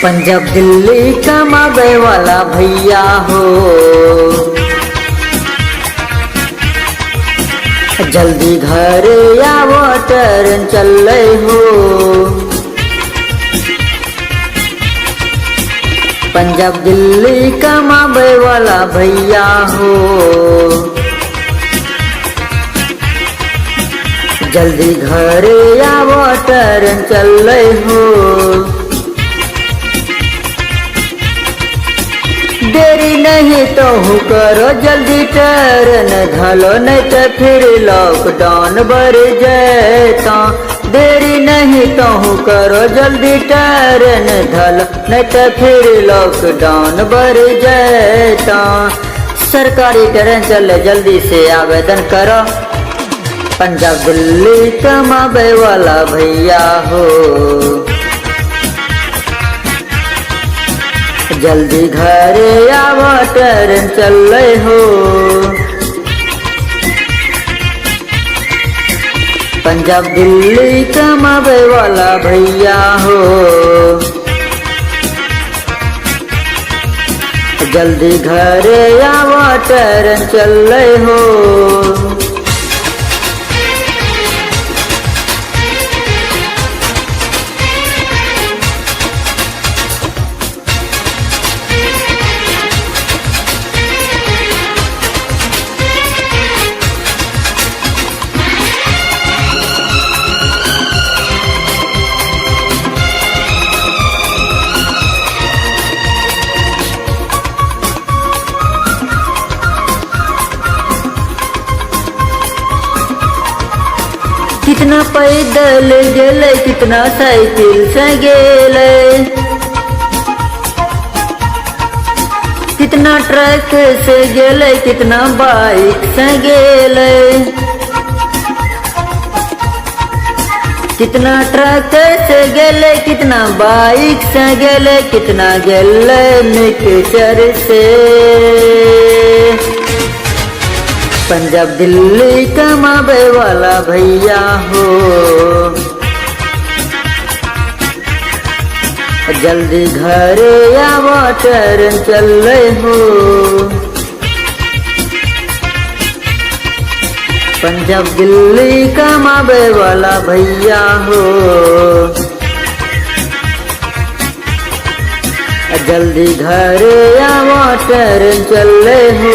पंजाब दिल्ली कमावे वाला भैया हो, जल्दी घर आवो ट्रेन चले हो। पंजाब दिल्ली कमावे वाला भैया हो, जल्दी घर आवो ट्रेन चले हो। देरी नहीं तो करो जल्दी ट्रेन धलो, नहीं तो फिर लॉकडाउन बढ़ जाता। देरी नहीं तो करो जल्दी ट्रेन धलो, नहीं तो फिर लॉकडाउन बढ़ जाता। सरकारी ट्रेन चले जल्दी से आवेदन करो, पंजाब दिल्ली कमावे वाला भैया हो, जल्दी घर आवो ट्रेन चले हो। पंजाब दिल्ली कमावे वाला भैया हो, जल्दी घर आवो ट्रेन चले हो। कितना पैदल गेले, कितना साइकिल से गेले, कितना ट्रक से गेले, कितना बाइक से गेले, कितना ट्रक से गेले, कितना बाइक से गेले, कितना गेले मिक्सचर से। पंजाब दिल्ली कमावे वाला भैया हो, जल्दी घर आवो ट्रेन चले हो। पंजाब दिल्ली कमावे वाला भैया हो, जल्दी घर आवो ट्रेन चले हो।